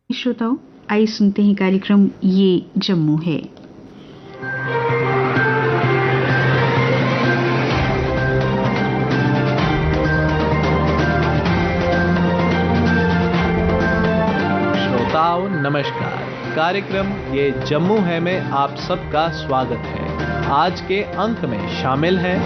श्रोताओं, आइए सुनते हैं कार्यक्रम ये जम्मू है। श्रोताओं नमस्कार। कार्यक्रम ये जम्मू है में आप सबका स्वागत है। आज के अंक में शामिल है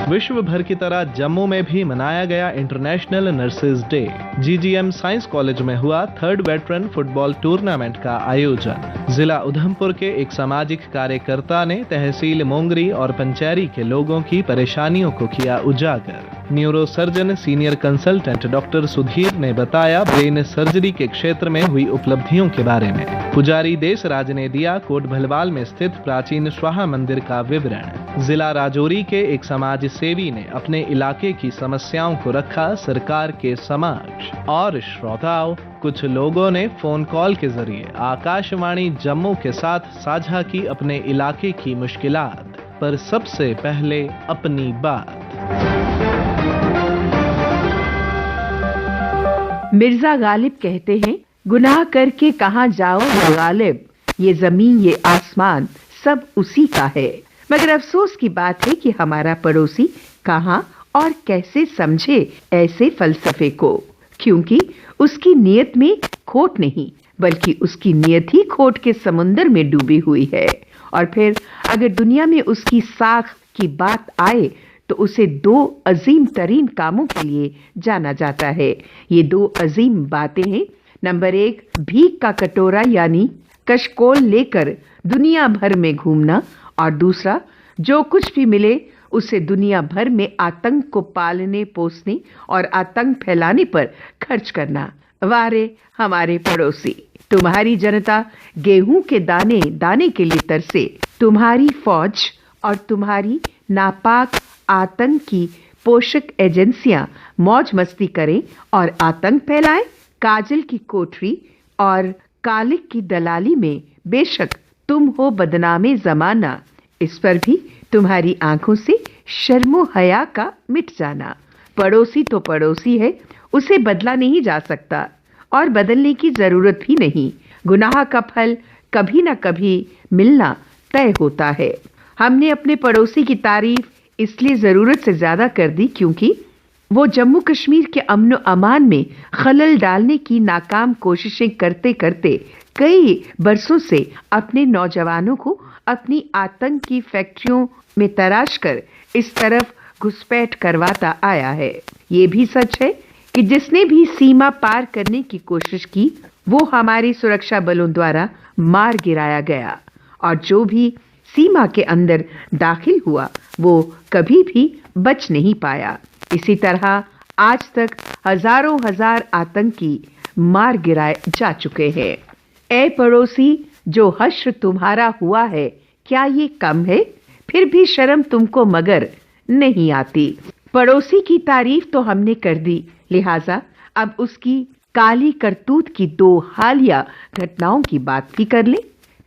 विश्व भर की तरह जम्मू में भी मनाया गया international nurses day. GGM science college में हुआ 3rd वेटरन फुटबॉल टूर्नामेंट का आयोजन। जिला उधमपुर के एक सामाजिक कार्यकर्ता ने तहसील मोंगरी और पंचैरी के लोगों की परेशानियों को किया उजागर। Neurosurgeon senior consultant doctor Sudhir ने बताया ब्रेन सर्जरी के क्षेत्र में हुई उपलब्धियों के बारे में। पुजारी देशराज ने दिया कोट भलवाल में स्थित प्राचीन स्वाहा मंदिर का विवरण। जिला राजौरी के एक समाज सेवी ने अपने इलाके की समस्याओं को रखा सरकार के समक्ष। और श्रोताओं, कुछ लोगों ने फोन कॉल के जरिए आकाशवाणी जम्मू के साथ साझा की अपने इलाके की मुश्किलात। पर सबसे पहले अपनी बात। मिर्जा गालिब कहते हैं, गुनाह करके कहां जाओ गालिब, ये जमीन ये आसमान सब उसी का है। मगर अफसोस की बात है कि हमारा पड़ोसी कहां और कैसे समझे ऐसे फलसफे को, क्योंकि उसकी नीयत में खोट नहीं बल्कि उसकी नीयत ही खोट के समुंदर में डूबी हुई है। और फिर अगर दुनिया में उसकी साख की बात आए तो उसे 2 अजीम तरीन कामों के लिए जाना जाता है। ये 2 अजीम बातें हैं। नंबर 1, भीख का कटोरा यानी कशकोल लेकर दुनिया भर में घूमना, और दूसरा, जो कुछ भी मिले उसे दुनिया भर में आतंक को पालने पोसने और आतंक फैलाने पर खर्च करना। वारे हमारे पड़ोसी, तुम्हारी जनता गेहूं के दाने दाने के लिए तरसे। तुम्हारी फौज और तुम्हारी नापाक आतंक की पोषक एजेंसियां मौज मस्ती करें और आतंक फैलाएं। काजल की कोठरी और कालिक की दलाली में बेशक तुम हो बदनामे जमाना, इस पर भी तुम्हारी आंखों से शर्मो हया का मिट जाना। पड़ोसी तो पड़ोसी है, उसे बदला नहीं जा सकता और बदलने की जरूरत भी नहीं। गुनाह का फल कभी ना कभी मिलना तय होता है। हमने अपने पड़ोसी की तारीफ इसलिए जरूरत से ज्यादा कर दी क्योंकि वो जम्मू कश्मीर के अमन अमान में खलल डालने की नाकाम कोशिशें करते करते कई बरसों से अपने नौजवानों को अपनी आतंक की फैक्ट्रियों में तराश कर इस तरफ घुसपैठ करवाता आया है। ये भी सच है कि जिसने भी सीमा पार करने की कोशिश की वो हमारी सुरक्षा बलों द्वारा मार गिराया गया, और जो भी सीमा के अंदर दाखिल हुआ वो कभी भी बच नहीं पाया। इसी तरह आज तक हजारों हजार आतंकी मार गिराए जा चुके हैं। ए पड़ोसी, जो हश्र तुम्हारा हुआ है क्या ये कम है? फिर भी शर्म तुमको मगर नहीं आती। पड़ोसी की तारीफ तो हमने कर दी, लिहाजा अब उसकी काली करतूत की 2 हालिया घटनाओं की बात भी कर ले।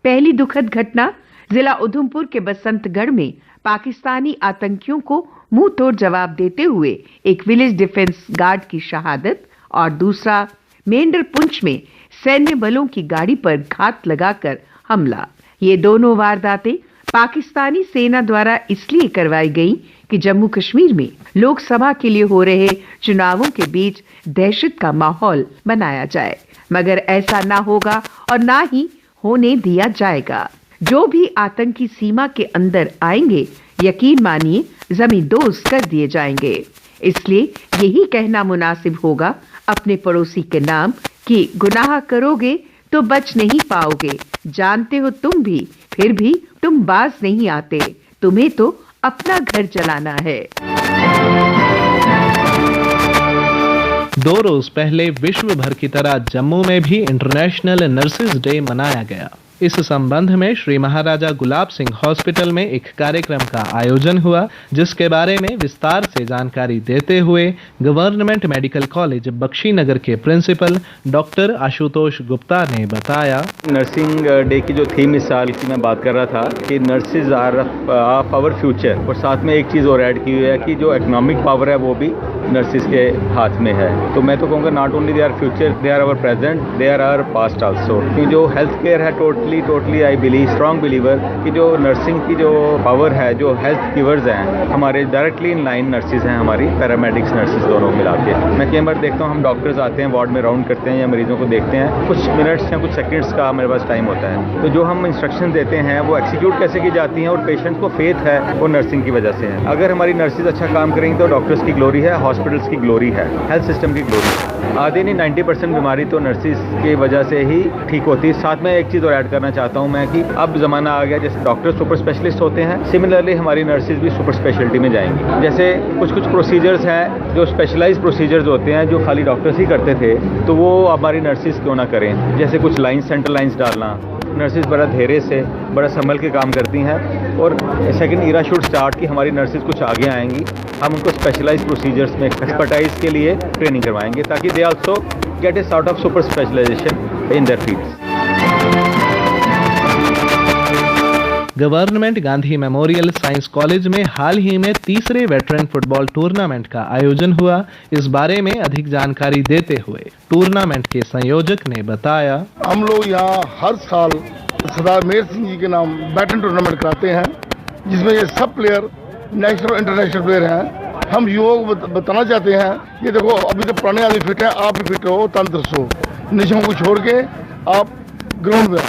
पहली दुखद घटना जिला उधमपुर के बसंतगढ़ में पाकिस्तानी आतंकियों को मुंह तोड़ जवाब देते हुए एक विलेज डिफेंस गार्ड की शहादत, और दूसरा मेंढर पुंछ में सैन्य बलों की गाड़ी पर घात लगाकर हमला। ये दोनों वारदातें पाकिस्तानी सेना द्वारा इसलिए करवाई गई कि जम्मू कश्मीर में लोकसभा के लिए हो रहे चुनावों के बीच दहशत का माहौल बनाया जाए। मगर ऐसा ना होगा और ना ही होने दिया जाएगा। जो भी आतंकी सीमा के अंदर आएंगे, यकीन मानिए जमींदोज कर दिए जाएंगे। इसलिए यही कहना मुनासिब होगा अपने पड़ोसी के नाम कि गुनाह करोगे तो बच नहीं पाओगे। जानते हो तुम भी, फिर भी तुम बाज नहीं आते। तुम्हें तो अपना घर चलाना है। 2 रोज पहले विश्व भर की तरह जम्मू में भी इंटरनेशनल नर्सेज डे मनाया गया। इस संबंध में श्री महाराजा गुलाब सिंह हॉस्पिटल में एक कार्यक्रम का आयोजन हुआ, जिसके बारे में विस्तार से जानकारी देते हुए गवर्नमेंट मेडिकल कॉलेज बख्शीनगर के प्रिंसिपल डॉक्टर आशुतोष गुप्ता ने बताया। नर्सिंग डे की जो थीम इस साल की मैं बात कर रहा था कि nurses are of our future, और साथ में एक चीज़ और ऐड की हुई है कि जो इकोनॉमिक पावर है वो भी नर्सिस के हाथ में है। तो मैं तो कहूँगा not only they are future, they are our present, they are our past also. क्योंकि जो हेल्थ केयर है totally I believe, strong believer कि जो नर्सिंग की जो पावर है, जो हेल्थ गिवर्स हैं हमारे डायरेक्टली इन लाइन नर्सिस हैं हमारी, पैरामेडिक्स नर्सिस दोनों मिला के। मैं कई बार देखता हूँ हम डॉक्टर्स आते हैं वार्ड में राउंड करते हैं या मरीजों को देखते हैं, कुछ मिनट्स या कुछ सेकंड्स का मेरे पास टाइम होता है। तो जो हम इंस्ट्रक्शन देते हैं वो एक्सिक्यूट कैसे की जाती हैं और पेशेंट को फेथ है वो नर्सिंग की वजह से है। अगर हमारी नर्सिस अच्छा काम करेंगी तो डॉक्टर्स की ग्लोरी है, हॉस्पिटल्स की ग्लोरी है, हेल्थ सिस्टम की ग्लोरी है। आधी नहीं 90% बीमारी तो नर्सिस की वजह से ही ठीक होती है। साथ में एक चीज़ और ऐड करना चाहता हूँ मैं कि अब ज़माना आ गया जैसे डॉक्टर सुपर स्पेशलिस्ट होते हैं, सिमिलरली हमारी नर्सिस भी सुपर स्पेशलिटी में जाएंगी। जैसे कुछ प्रोसीजर्स हैं जो स्पेशलाइज्ड प्रोसीजर्स होते हैं जो खाली डॉक्टर्स ही करते थे, तो वो हमारी नर्सिस क्यों ना करें। जैसे कुछ लाइन्स, सेंट्रल लाइन्स डालना, नर्सिस बड़ा धैर्य से, बड़ा संभल के काम करती हैं। और सेकंड ईरा शुड स्टार्ट कि हमारी नर्सिस कुछ आगे आएंगी, हम उनको स्पेशलाइज्ड प्रोसीजर्स में एक्सपर्टाइज के लिए ट्रेनिंग करवाएंगे ताकि they also get a sort of super specialization in their fields. Government Gandhi memorial science college में हाल ही में तीसरे वेटरन फुटबॉल टूर्नामेंट का आयोजन हुआ। इस बारे में अधिक जानकारी देते हुए टूर्नामेंट के संयोजक ने बताया, हम लोग यहाँ हर साल सरदार मेहर सिंह जी के नाम बैडमिंटन टूर्नामेंट कराते हैं, जिसमें ये सब प्लेयर नेशनल और इंटरनेशनल प्लेयर हैं। हम युवाओं को बताना चाहते हैं, ये देखो अभी तो पुराने आदमी फिट हैं, आप भी फिट रहो, तंदुरुस्त हो, नशों को छोड़ के आप ग्राउंड में।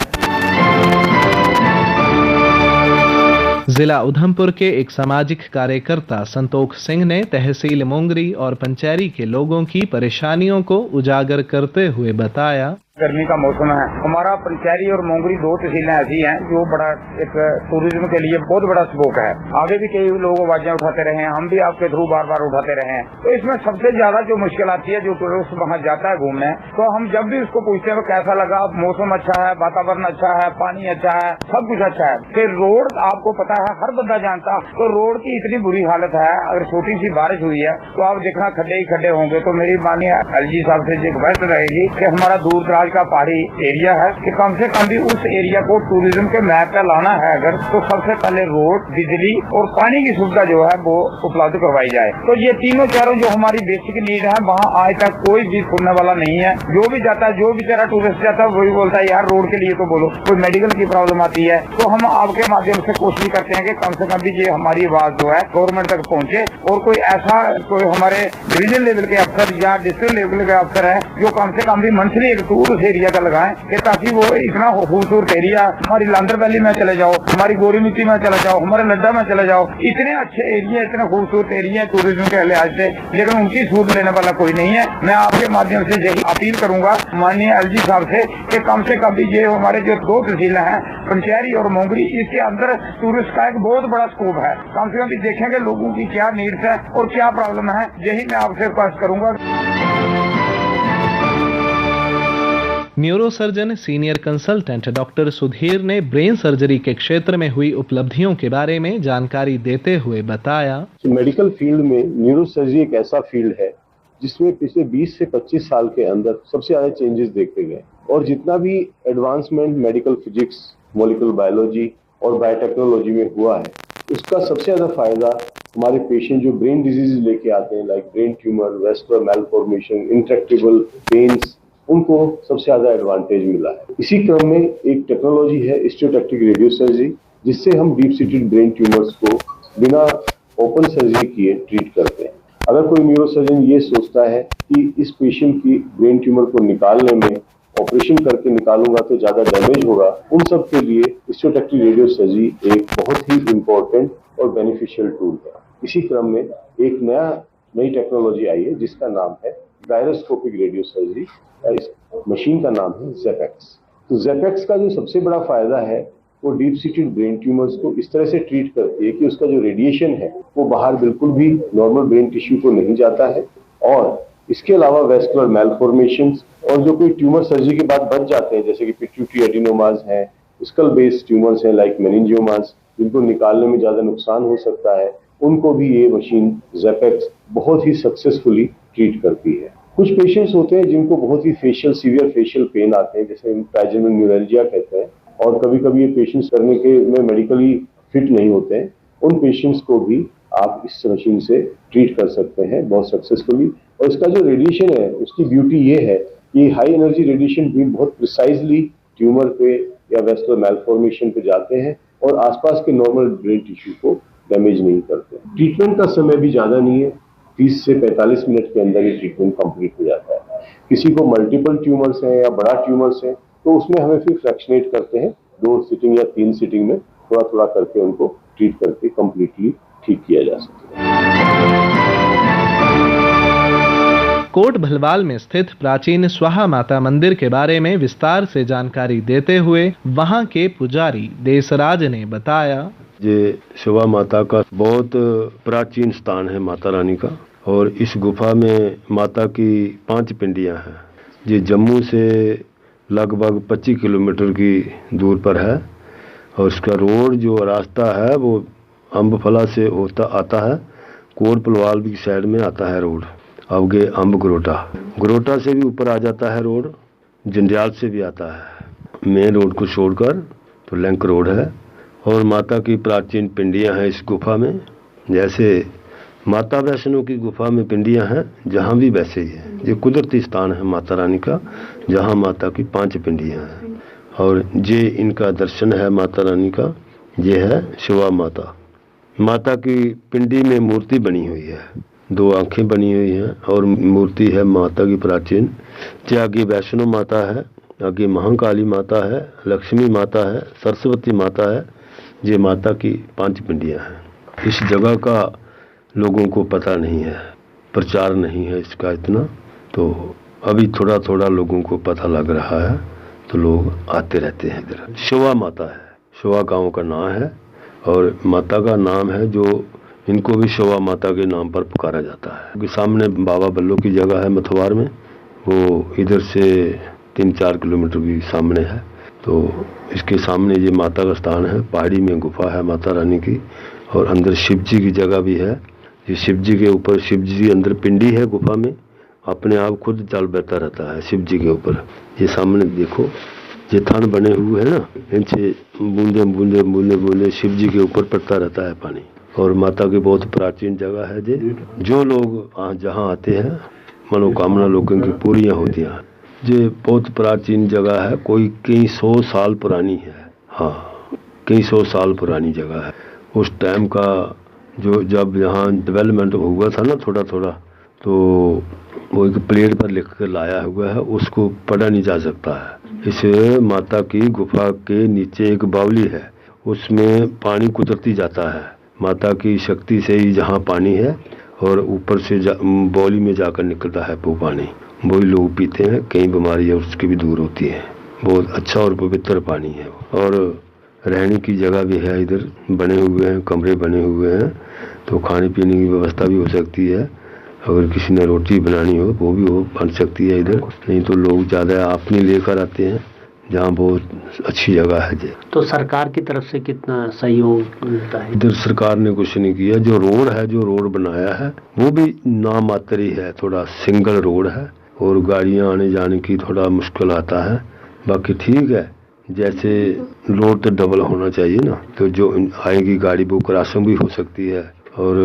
जिला उधमपुर के एक सामाजिक कार्यकर्ता संतोख सिंह ने तहसील मोंगरी और पंचैरी के लोगों की परेशानियों को उजागर करते हुए बताया, गर्मी का मौसम है, हमारा पंचैरी और मोंगरी दो तहसीलें ऐसी हैं जो बड़ा एक टूरिज्म के लिए बहुत बड़ा स्कोप है। आगे भी कई लोग आवाजें उठाते रहे हैं, हम भी आपके थ्रू बार बार उठाते रहे हैं। तो इसमें सबसे ज्यादा जो मुश्किल आती है, जो टूरिस्ट वहाँ जाता है घूमने, तो हम जब भी उसको पूछते हैं कैसा लगा, मौसम अच्छा है, वातावरण अच्छा है, पानी अच्छा है, सब कुछ अच्छा है। फिर रोड आपको पता है, हर बंदा जानता, तो रोड की इतनी बुरी हालत है, अगर छोटी सी बारिश हुई है तो आप देखना खड्डे ही खड्डे होंगे। तो मेरी माननीय एलजी साहब से रिक्वेस्ट रहेगी कि हमारा दूर दराज का पहाड़ी एरिया है कि कम से कम भी उस एरिया को टूरिज्म के मैप पे लाना है अगर, तो सबसे पहले रोड, बिजली और पानी की सुविधा जो है वो उपलब्ध करवाई जाए। तो ये तीनों चारों जो हमारी बेसिक नीड है, वहाँ आज तक कोई भी सुनने वाला नहीं है। जो भी जाता है, जो भी तेरा टूरिस्ट जाता है, वही बोलता है यार रोड के लिए तो बोलो। कोई मेडिकल की प्रॉब्लम आती है तो हम आपके माध्यम से कोशिश करते हैं कि कम से कम भी ये हमारी आवाज जो है गवर्नमेंट तक पहुँचे, और कोई ऐसा कोई हमारे डिवीजन लेवल के अफसर या डिस्ट्रिक्ट लेवल के अफसर है जो कम से कम भी मंथली एक टूर उस एरिया का लगाएं, कि ताकि वो इतना खूबसूरत एरिया, हमारी लांदर वैली में चले जाओ, हमारी गोरी मिट्टी में चले जाओ, हमारे लड्डा में चले जाओ, इतने अच्छे एरिया, इतने खूबसूरत एरिया टूरिज्म के लिहाज से, लेकिन उनकी सूद लेने वाला कोई नहीं है। मैं आपके माध्यम से यही अपील करूंगा माननीय एलजी साहब से कम भी ये हमारे जो दो तहसीलें हैं पंचैरी और मोंगरी, इसके अंदर टूरिस्ट का एक बहुत बड़ा स्कोप है। कम से कम भी देखेंगे लोगों की क्या नीड्स है और क्या प्रॉब्लम है, यही मैं आपसे रिक्वेस्ट करूंगा। Neurosurgeon senior consultant doctor Sudhir ने ब्रेन सर्जरी के क्षेत्र में हुई उपलब्धियों के बारे में जानकारी देते हुए बताया, मेडिकल फील्ड में न्यूरोसर्जरी एक ऐसा फील्ड है जिसमें पिछले 20 से 25 साल के अंदर सबसे ज्यादा चेंजेस देखे गए, और जितना भी advancement medical physics, molecular biology और बायोटेक्नोलॉजी में हुआ है, उसका सबसे ज्यादा फायदा हमारे पेशेंट जो ब्रेन डिजीज लेके आते हैं, like brain tumour, vascular malformation, intractable pains, उनको सबसे ज्यादा एडवांटेज मिला है। इसी क्रम में एक टेक्नोलॉजी है स्टीरियोटैक्टिक रेडियो सर्जरी, जिससे हम डीप सीटेड ब्रेन ट्यूमर्स को बिना ओपन सर्जरी किए ट्रीट करते हैं। अगर कोई न्यूरोसर्जन ये सोचता है कि इस पेशेंट की ब्रेन ट्यूमर को निकालने में ऑपरेशन करके निकालूंगा तो ज्यादा डैमेज होगा, उन सब के लिए स्टीरियोटैक्टिक रेडियो सर्जरी एक बहुत ही इम्पोर्टेंट और बेनिफिशियल टूल है। इसी क्रम में एक नई टेक्नोलॉजी आई है जिसका नाम है गायरोस्कोपिक रेडियो सर्जरी। इस मशीन का नाम है ज़ेपेक्स। तो ज़ेपेक्स का जो सबसे बड़ा फायदा है वो डीप सीटेड ब्रेन ट्यूमर्स को इस तरह से ट्रीट करती है कि उसका जो रेडिएशन है वो बाहर बिल्कुल भी नॉर्मल ब्रेन टिश्यू को नहीं जाता है, और इसके अलावा वेस्कुलर मैलफॉर्मेशंस और जो कोई ट्यूमर सर्जरी के बाद बच जाते हैं, जैसे कि पिट्यूटरी एडिनोमाज हैं, स्कल बेस्ड ट्यूमर्स हैं लाइक मेनिंजियोमास, जिनको निकालने में ज्यादा नुकसान हो सकता है, उनको भी ये मशीन ज़ेपेक्स बहुत ही सक्सेसफुली ट्रीट करती है। कुछ पेशेंट्स होते हैं जिनको बहुत ही सीवियर फेशियल पेन आते हैं, जैसे ट्राइजेमिनल न्यूरैल्जिया कहते हैं, और कभी कभी ये पेशेंट्स करने के में मेडिकली फिट नहीं होते हैं। उन पेशेंट्स को भी आप इस मशीन से ट्रीट कर सकते हैं बहुत सक्सेसफुली। और इसका जो रेडिएशन है उसकी ब्यूटी ये है कि हाई एनर्जी रेडिएशन भी बहुत प्रिसाइजली ट्यूमर पे या वेस्कुलर मैलफॉर्मेशन पे जाते हैं और आसपास के नॉर्मल ब्रेन टिश्यू को डैमेज नहीं करते। ट्रीटमेंट का समय भी ज्यादा नहीं है, 30 से 45 मिनट के अंदर ही ट्रीटमेंट कंप्लीट हो जाता है। किसी को मल्टीपल ट्यूमर्स हैं या बड़ा ट्यूमर्स है तो उसमें हमें फिर फ्रैक्शनेट करते हैं, 2 सिटिंग या 3 सिटिंग में थोड़ा थोड़ा करके उनको ट्रीट करके कंप्लीटली ठीक किया जा सकता है। कोट भलवाल में स्थित प्राचीन स्वाहा माता मंदिर के बारे में विस्तार से जानकारी देते हुए वहां के पुजारी देसराज ने बताया, ये शिवा माता का बहुत प्राचीन स्थान है माता रानी का, और इस गुफा में माता की 5 पिंडियां हैं। ये जम्मू से लगभग 25 किलोमीटर की दूर पर है और इसका रोड जो रास्ता है वो अम्बफला से होता आता है, कोट भलवाल की साइड में आता है रोड, अवगे अम्ब गरोटा से भी ऊपर आ जाता है रोड, जंडियाल से भी आता है। मेन रोड को छोड़कर तो लिंक रोड है और माता की प्राचीन पिंडियां हैं इस गुफा में। जैसे माता वैष्णो की गुफा में पिंडियां हैं, जहाँ भी वैसे ही है। ये कुदरती स्थान है माता रानी का, जहाँ माता की 5 पिंडियां हैं और ये इनका दर्शन है माता रानी का। ये है शिवा माता। माता की पिंडी में मूर्ति बनी हुई है, 2 आंखें बनी हुई हैं और मूर्ति है माता की प्राचीन। ये आगे वैष्णो माता है, आगे महाकाली माता है, लक्ष्मी माता है, सरस्वती माता है। ये माता की 5 पिंडियां हैं। इस जगह का लोगों को पता नहीं है, प्रचार नहीं है इसका इतना, तो अभी थोड़ा थोड़ा लोगों को पता लग रहा है, तो लोग आते रहते हैं इधर। शिवा माता है, शिवा गांव का नाम है और माता का नाम है जो इनको भी शिवा माता के नाम पर पुकारा जाता है। क्योंकि सामने बाबा बल्लो की जगह है मथवार में, वो इधर से 3-4 किलोमीटर की सामने है, तो इसके सामने ये माता का स्थान है। पहाड़ी में गुफा है माता रानी की और अंदर शिव जी की जगह भी है। ये शिव जी के ऊपर, शिव जी अंदर पिंडी है गुफा में, अपने आप खुद जल बहता रहता है शिव जी के ऊपर। ये सामने देखो, ये थान बने हुए है ना, इनसे बूंदे बूंदे बूंदे बूंदे शिव जी के ऊपर पड़ता रहता है पानी। और माता की बहुत प्राचीन जगह है ये। जो लोग जहाँ आते हैं मनोकामना लोगों की पूरियाँ होती हैं। ये बहुत प्राचीन जगह है, कोई कई 100 साल पुरानी है। हाँ, कई 100 साल पुरानी जगह है। उस टाइम का जो जब यहाँ डेवलपमेंट हुआ था ना थोड़ा थोड़ा, तो वो एक प्लेट पर लिख कर लाया हुआ है, उसको पढ़ा नहीं जा सकता है। इस माता की गुफा के नीचे एक बावली है, उसमें पानी कुदरती जाता है। माता की शक्ति से ही जहाँ पानी है और ऊपर से बावली में जाकर निकलता है वो पानी, वही लोग पीते हैं। कई बीमारियाँ उसकी भी दूर होती हैं। बहुत अच्छा और पवित्र पानी है। और रहने की जगह भी है, इधर बने हुए हैं, कमरे बने हुए हैं, तो खाने पीने की व्यवस्था भी हो सकती है। अगर किसी ने रोटी बनानी हो वो भी वो बन सकती है इधर। नहीं तो लोग ज़्यादा अपनी लेकर आते हैं, जहाँ बहुत अच्छी जगह है। तो सरकार की तरफ से कितना सहयोग मिलता है? इधर सरकार ने कुछ नहीं किया। जो रोड बनाया है वो भी नाम मात्र ही है, थोड़ा सिंगल रोड है और गाड़ियाँ आने जाने की थोड़ा मुश्किल आता है। बाकी ठीक है, जैसे रोड तो डबल होना चाहिए ना, तो जो आएगी गाड़ी वो क्रॉसिंग भी हो सकती है। और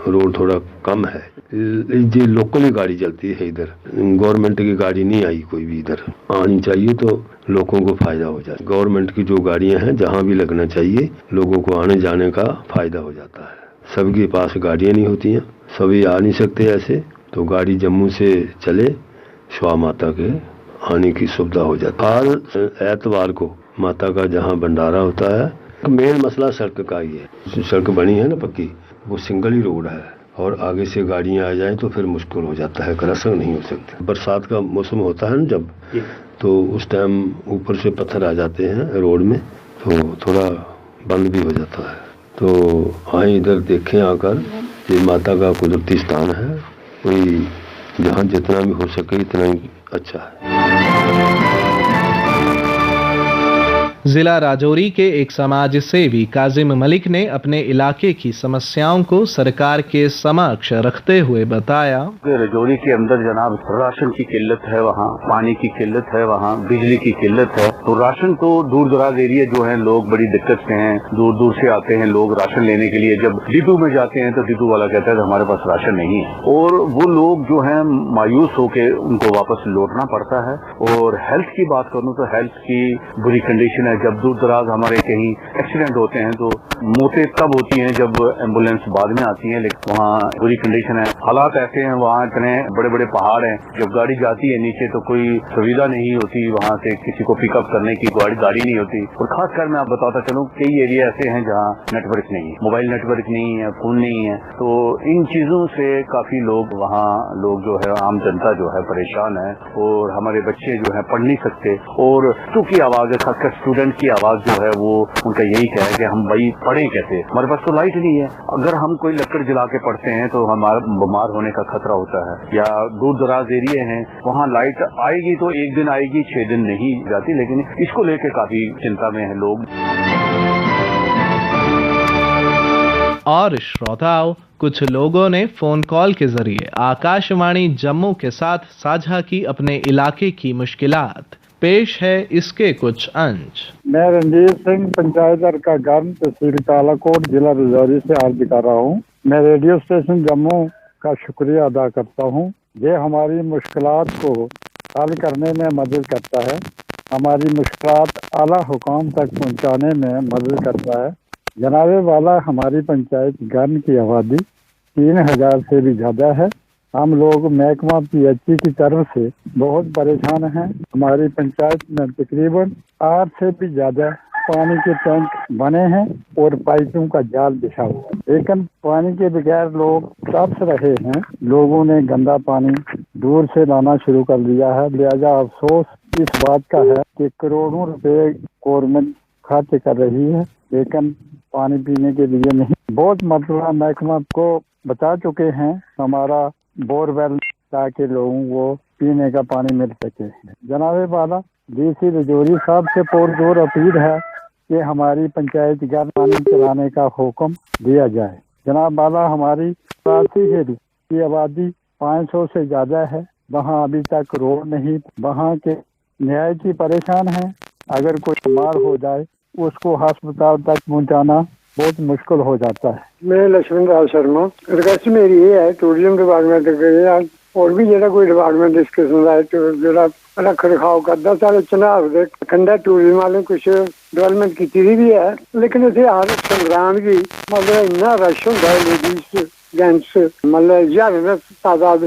रोड थोड़ा कम है, ये लोकल ही गाड़ी चलती है इधर, गवर्नमेंट की गाड़ी नहीं आई कोई भी इधर। आनी चाहिए तो लोगों को फायदा हो जाए। गवर्नमेंट की जो गाड़ियां हैं जहां भी लगना चाहिए, लोगों को आने जाने का फायदा हो जाता है। सबके पास गाड़ियां नहीं होती हैं, सभी आ नहीं सकते ऐसे, तो गाड़ी जम्मू से चले, शिवा माता के आने की सुविधा हो जाती है। हर एतवार को माता का जहाँ भंडारा होता है। मेन मसला सड़क का ही है। सड़क बनी है ना पक्की, वो सिंगल ही रोड है और आगे से गाड़ियां आ जाएं तो फिर मुश्किल हो जाता है, क्रॉसिंग नहीं हो सकती। बरसात का मौसम होता है ना जब, तो उस टाइम ऊपर से पत्थर आ जाते हैं रोड में, तो थोड़ा बंद भी हो जाता है। तो आए इधर देखें आकर, ये माता का कुदरती स्थान है, कोई जहाँ जितना भी हो सके इतना ही अच्छा है। जिला राजौरी के एक समाज सेवी काजिम मलिक ने अपने इलाके की समस्याओं को सरकार के समक्ष रखते हुए बताया। राजौरी के अंदर जनाब राशन की किल्लत है, वहाँ पानी की किल्लत है, वहाँ बिजली की किल्लत है। तो राशन तो दूर दराज एरिया जो है लोग बड़ी दिक्कत से हैं, दूर दूर से आते हैं लोग राशन लेने के लिए। जब डिपो में जाते हैं तो डिपो वाला कहता है हमारे पास राशन नहीं है, और वो लोग जो है मायूस होकर उनको वापस लौटना पड़ता है। और हेल्थ की बात करूँ तो हेल्थ की बुरी कंडीशन है। जब दूर दराज हमारे कहीं एक्सीडेंट होते हैं तो मौतें तब होती हैं जब एम्बुलेंस बाद में आती है, लेकिन वहाँ बुरी कंडीशन है। हालात ऐसे हैं, वहाँ इतने बड़े बड़े पहाड़ हैं, जब गाड़ी जाती है नीचे तो कोई सुविधा नहीं होती वहाँ से किसी को पिकअप करने की, गाड़ी नहीं होती। और खासकर मैं आप बताता चलूँ कई एरिया ऐसे हैं जहाँ नेटवर्क नहीं है, मोबाइल नेटवर्क नहीं है, फोन नहीं है। तो इन चीजों से काफी लोग वहाँ लोग जो है आम जनता जो है परेशान है, और हमारे बच्चे जो है पढ़ नहीं सकते। और की आवाज है, खासकर स्टूडेंट की आवाज जो है वो उनका यही कह है कि हम भाई पढ़ें कैसे, हमारे पास तो लाइट नहीं है। अगर हम कोई लकड़ जला के पढ़ते हैं तो हमारा बीमार होने का खतरा होता है। या दूर दराज एरिया हैं वहाँ लाइट आएगी तो एक दिन आएगी, 6 दिन नहीं जाती, लेकिन इसको लेकर काफी चिंता में है लोग। और श्रोताओं, कुछ लोगों ने फोन कॉल के जरिए आकाशवाणी जम्मू के साथ साझा की अपने इलाके की मुश्किलात। पेश है इसके कुछ अंश। मैं रणजीत सिंह, पंचायत अर्का गर्म, तहसील कालाकोट, जिला राजौरी से अर्ज कर रहा हूँ। मैं रेडियो स्टेशन जम्मू का शुक्रिया अदा करता हूँ। ये हमारी मुश्किलात को हल करने में मदद करता है, हमारी मुश्किलात आला हुकाम तक पहुँचाने में मदद करता है। जनाबे वाला, हमारी पंचायत गर्म की आबादी 3000 से भी ज़्यादा है। हम लोग महकमा PHE की तरफ से बहुत परेशान हैं। हमारी पंचायत में तकरीबन 8 से भी ज़्यादा पानी के टैंक बने हैं और पाइपों का जाल बिछा हुआ है, लेकिन पानी के बगैर लोग तरस रहे हैं। लोगों ने गंदा पानी दूर से लाना शुरू कर दिया है। लिहाजा अफसोस इस बात का है कि करोड़ों रुपए गवर्नमेंट खर्च कर रही है, लेकिन पानी पीने के लिए नहीं। बहुत मरतबा महकमा को बता चुके हैं हमारा बोरवेल, ताकि लोगों को पीने का पानी मिल सके। जनाबे वाला, DC राजौरी साहब से पुरजोर अपील है कि हमारी पंचायत गर्म पानी चलाने का हुक्म दिया जाए। जनाब वाला, हमारी हेली की आबादी 500 से ज़्यादा है, वहाँ अभी तक रोड नहीं, वहाँ के न्याय की परेशान है। अगर कोई बीमार हो जाए उसको अस्पताल तक पहुँचाना बहुत मुश्किल हो जाता है। मैं लक्ष्मण राव शर्मा, रिक्वेस्ट मेरी ये है टूरिज्म डिपार्टमेंट के और भी जो कोई डिपार्टमेंट इस किस्म का जो रख रखाव करता, सारे चनाब के कंडा टूरिज्म वाले कुछ डेवलपमेंट की भी है, लेकिन इसे हर संग्राम की मतलब इन्ना रश होता है, लेडीज जेंट्स मतलब ज्यादा तादाद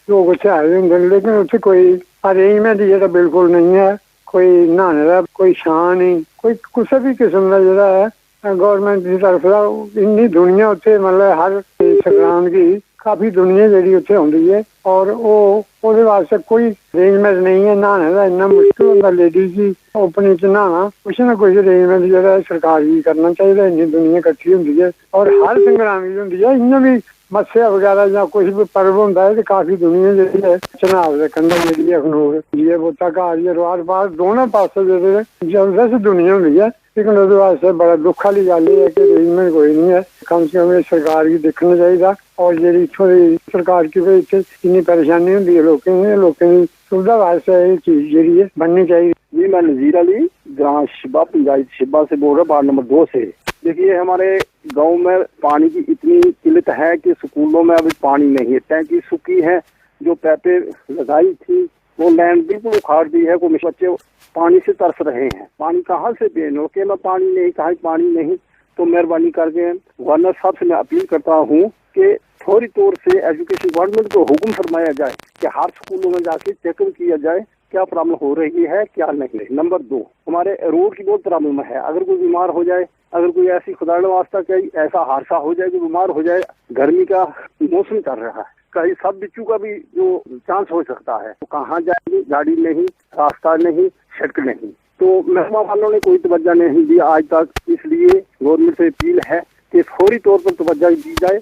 लोग उत्थे आए होंगे, लेकिन उत्थे कोई अरेंजमेंट जो बिल्कुल नहीं है। कोई नहाने का कोई छां नहीं, कोई किसी भी किस्म का जो है गवर्नमेंट की तरफ का। इन्नी दुनिया उत्थे मतलब हर संग्राम की काफी दुनिया जी उत्थे आती है, और वो वास्ते कोई अरेंजमेंट नहीं है। नहाने का इन्ना मुश्किल होता, लेडीज की ओपनिंग च नहाना, कुछ ना कुछ अरेंजमेंट जो सरकार भी करना चाहिए। इन्नी दुनिया इकट्ठी होती है और हर संग्राम की होती है। इन्ना भी मत्स्या वगैरह या कुछ भी पर्व होता है तो काफी दुनिया जी है चनाब के कंढे जी अखनूर जी बोता जी रोआर पास दोनों पास जबरदस्त दुनिया होती है, लेकिन वो वास्ते बड़ा दुख वाली गल है कि अरेंजमेंट कोई नहीं है। कम से कम सरकार की देखना चाहिए, और जी इतों की सरकार की इतने इन्नी परेशानी होती है लोगों की सुविधा वास्ते ये चीज जी बननी चाहिए। जी, मैं नजीर अली, ग्राम शिबा, पंचायत शिबा से बोल रहा हूँ, वार्ड नंबर 2 से। देखिए, हमारे गांव में पानी की इतनी किल्लत है कि स्कूलों में अभी पानी नहीं है। टैंकी सूखी है, जो पैपे लगाई थी वो लैंड बिल्कुल उखाड़ दी है। कोई बच्चे पानी से तरस रहे हैं। पानी कहाँ से पिए, नलके में पानी नहीं, कहीं पानी नहीं। तो मेहरबानी करके गवर्नर साहब से मैं अपील करता हूँ कि फौरी तौर से एजुकेशन डिपार्टमेंट को हुक्म फरमाया जाए कि हर स्कूलों में जाके चेकअप किया जाए क्या प्रॉब्लम हो रही है क्या नहीं। नंबर 2, हमारे रोड की बहुत प्रॉब्लम है। अगर कोई बीमार हो जाए, अगर कोई ऐसी खुदा न वास्ता कोई ऐसा हादसा हो जाए, कोई बीमार हो जाए, गर्मी का मौसम चल रहा है, कहीं सब बिच्छू का भी जो चांस हो सकता है, तो कहाँ जाएगी, गाड़ी नहीं, रास्ता नहीं, सड़क नहीं। तो महकमा वालों ने कोई तवज्जो नहीं दी आज तक, इसलिए गवर्नमेंट से अपील है कि फौरी तौर पर तवज्जो दी जाए।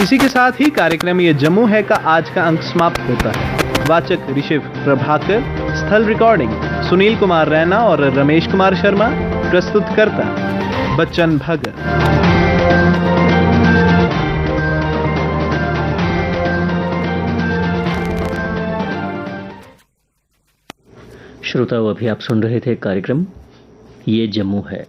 इसी के साथ ही कार्यक्रम ये जम्मू है का आज का अंक समाप्त होता है। वाचक ऋषभ प्रभाकर, स्थल रिकॉर्डिंग सुनील कुमार रैना और रमेश कुमार शर्मा। प्रस्तुतकर्ता बच्चन भगत। श्रोताओं, अभी आप सुन रहे थे कार्यक्रम ये जम्मू है।